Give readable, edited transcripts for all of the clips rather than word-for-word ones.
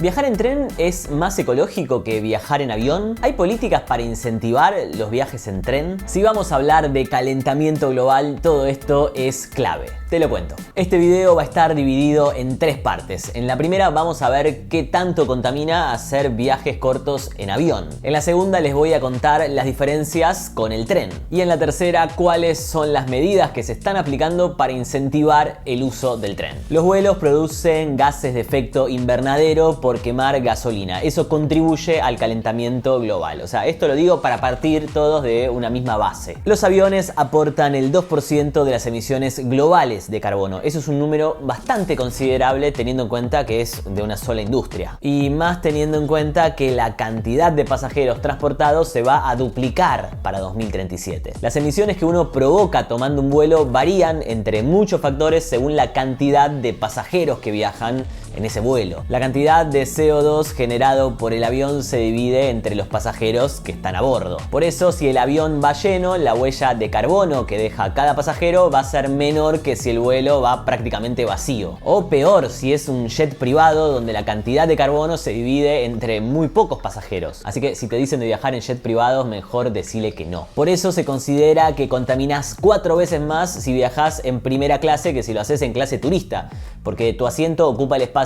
¿Viajar en tren es más ecológico que viajar en avión? ¿Hay políticas para incentivar los viajes en tren? Si vamos a hablar de calentamiento global, todo esto es clave. Te lo cuento. Este video va a estar dividido en 3 partes. En la primera vamos a ver qué tanto contamina hacer viajes cortos en avión. En la segunda les voy a contar las diferencias con el tren. Y en la tercera, cuáles son las medidas que se están aplicando para incentivar el uso del tren. Los vuelos producen gases de efecto invernadero por quemar gasolina. Eso contribuye al calentamiento global. O sea, esto lo digo para partir todos de una misma base. Los aviones aportan el 2% de las emisiones globales de carbono. Eso es un número bastante considerable teniendo en cuenta que es de una sola industria. Y más teniendo en cuenta que la cantidad de pasajeros transportados se va a duplicar para 2037. Las emisiones que uno provoca tomando un vuelo varían entre muchos factores según la cantidad de pasajeros que viajan en ese vuelo. La cantidad de CO2 generado por el avión se divide entre los pasajeros que están a bordo. Por eso, si el avión va lleno, la huella de carbono que deja cada pasajero va a ser menor que si el vuelo va prácticamente vacío. O peor, si es un jet privado donde la cantidad de carbono se divide entre muy pocos pasajeros. Así que si te dicen de viajar en jet privados, mejor decile que no. Por eso se considera que contaminas 4 veces más si viajas en primera clase que si lo haces en clase turista, porque tu asiento ocupa el espacio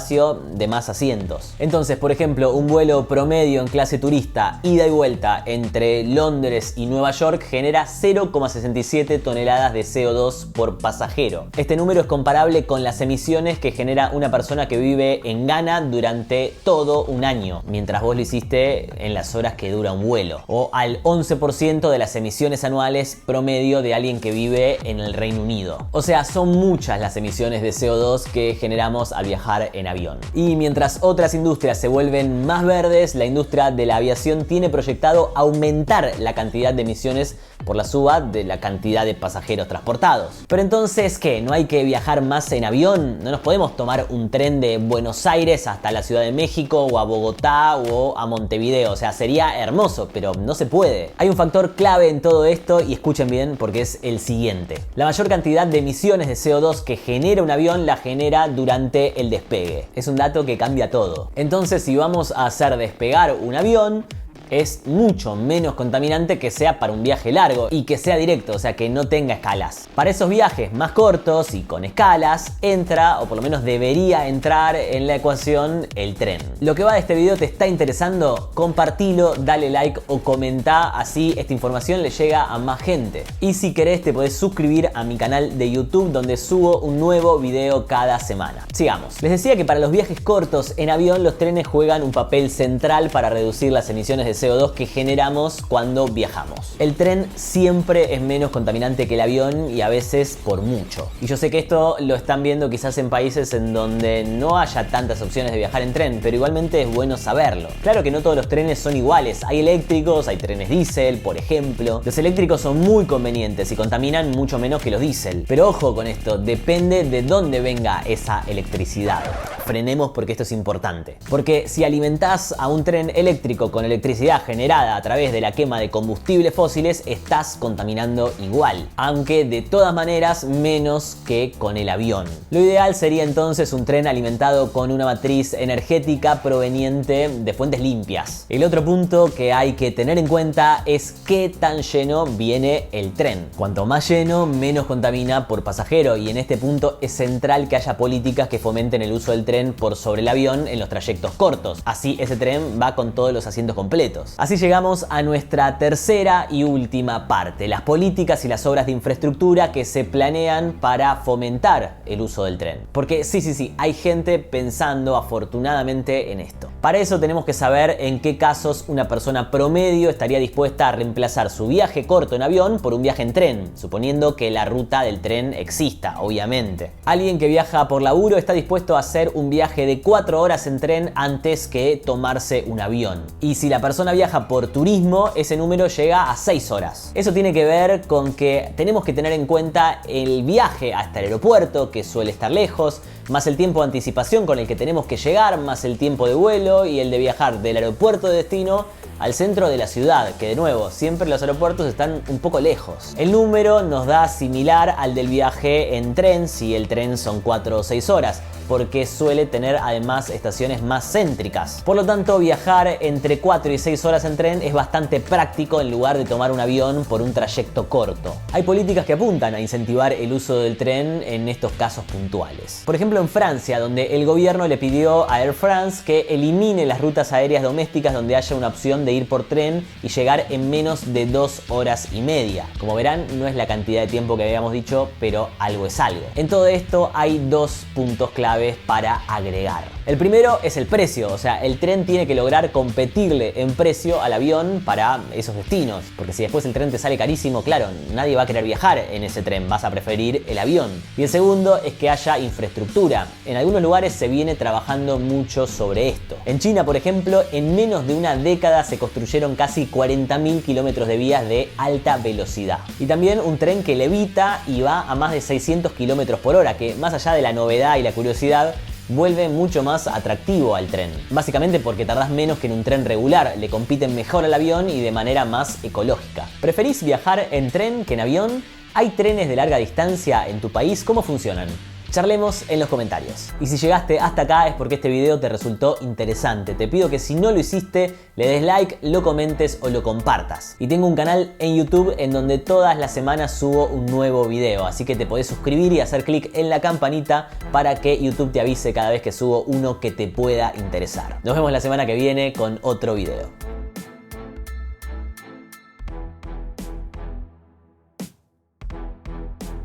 de más asientos. Entonces, por ejemplo, un vuelo promedio en clase turista, ida y vuelta entre Londres y Nueva York genera 0,67 toneladas de CO2 por pasajero. Este número es comparable con las emisiones que genera una persona que vive en Ghana durante todo un año, mientras vos lo hiciste en las horas que dura un vuelo, o al 11% de las emisiones anuales promedio de alguien que vive en el Reino Unido. O sea, son muchas las emisiones de CO2 que generamos al viajar en avión. Y mientras otras industrias se vuelven más verdes, la industria de la aviación tiene proyectado aumentar la cantidad de emisiones por la suba de la cantidad de pasajeros transportados. Pero entonces, ¿qué? ¿No hay que viajar más en avión? ¿No nos podemos tomar un tren de Buenos Aires hasta la Ciudad de México o a Bogotá o a Montevideo? O sea, sería hermoso, pero no se puede. Hay un factor clave en todo esto y escuchen bien porque es el siguiente. La mayor cantidad de emisiones de CO2 que genera un avión la genera durante el despegue. Es un dato que cambia todo. Entonces, si vamos a hacer despegar un avión, es mucho menos contaminante que sea para un viaje largo y que sea directo, o sea que no tenga escalas. Para esos viajes más cortos y con escalas entra, o por lo menos debería entrar en la ecuación, el tren. Lo que va de este video te está interesando, compartilo, dale like o comenta, así esta información le llega a más gente. Y si querés te podés suscribir a mi canal de YouTube donde subo un nuevo video cada semana. Sigamos. Les decía que para los viajes cortos en avión los trenes juegan un papel central para reducir las emisiones de CO2 que generamos cuando viajamos. El tren siempre es menos contaminante que el avión y a veces por mucho. Y yo sé que esto lo están viendo quizás en países en donde no haya tantas opciones de viajar en tren, pero igualmente es bueno saberlo. Claro que no todos los trenes son iguales. Hay eléctricos, hay trenes diésel, por ejemplo. Los eléctricos son muy convenientes y contaminan mucho menos que los diésel. Pero ojo con esto, depende de dónde venga esa electricidad. Frenemos porque esto es importante. Porque si alimentás a un tren eléctrico con electricidad generada a través de la quema de combustibles fósiles, estás contaminando igual, aunque de todas maneras menos que con el avión. Lo ideal sería entonces un tren alimentado con una matriz energética proveniente de fuentes limpias. El otro punto que hay que tener en cuenta es qué tan lleno viene el tren. Cuanto más lleno, menos contamina por pasajero, y en este punto es central que haya políticas que fomenten el uso del tren por sobre el avión en los trayectos cortos. Así ese tren va con todos los asientos completos. Así llegamos a nuestra tercera y última parte, las políticas y las obras de infraestructura que se planean para fomentar el uso del tren. Porque sí, hay gente pensando afortunadamente en esto. Para eso tenemos que saber en qué casos una persona promedio estaría dispuesta a reemplazar su viaje corto en avión por un viaje en tren, suponiendo que la ruta del tren exista, obviamente. Alguien que viaja por laburo está dispuesto a hacer un viaje de 4 horas en tren antes que tomarse un avión. Y si la persona viaja por turismo, ese número llega a 6 horas. Eso tiene que ver con que tenemos que tener en cuenta el viaje hasta el aeropuerto, que suele estar lejos, más el tiempo de anticipación con el que tenemos que llegar, más el tiempo de vuelo y el de viajar del aeropuerto de destino al centro de la ciudad, que de nuevo, siempre los aeropuertos están un poco lejos. El número nos da similar al del viaje en tren, si el tren son 4 o 6 horas, porque suele tener además estaciones más céntricas. Por lo tanto, viajar entre 4 y 6 horas en tren es bastante práctico en lugar de tomar un avión por un trayecto corto. Hay políticas que apuntan a incentivar el uso del tren en estos casos puntuales. Por ejemplo, en Francia, donde el gobierno le pidió a Air France que elimine las rutas aéreas domésticas donde haya una opción de ir por tren y llegar en menos de 2 horas y media. Como verán, no es la cantidad de tiempo que habíamos dicho, pero algo es algo. En todo esto hay dos puntos claves para agregar. El primero es el precio, o sea, el tren tiene que lograr competirle en precio al avión para esos destinos, porque si después el tren te sale carísimo, claro, nadie va a querer viajar en ese tren, vas a preferir el avión. Y el segundo es que haya infraestructura. En algunos lugares se viene trabajando mucho sobre esto. En China, por ejemplo, en menos de una década se construyeron casi 40.000 kilómetros de vías de alta velocidad. Y también un tren que levita y va a más de 600 kilómetros por hora, que más allá de la novedad y la curiosidad, vuelve mucho más atractivo al tren. Básicamente porque tardás menos que en un tren regular, le compiten mejor al avión y de manera más ecológica. ¿Preferís viajar en tren que en avión? ¿Hay trenes de larga distancia en tu país? ¿Cómo funcionan? Charlemos en los comentarios. Y si llegaste hasta acá es porque este video te resultó interesante. Te pido que si no lo hiciste, le des like, lo comentes o lo compartas. Y tengo un canal en YouTube en donde todas las semanas subo un nuevo video, así que te podés suscribir y hacer clic en la campanita para que YouTube te avise cada vez que subo uno que te pueda interesar. Nos vemos la semana que viene con otro video.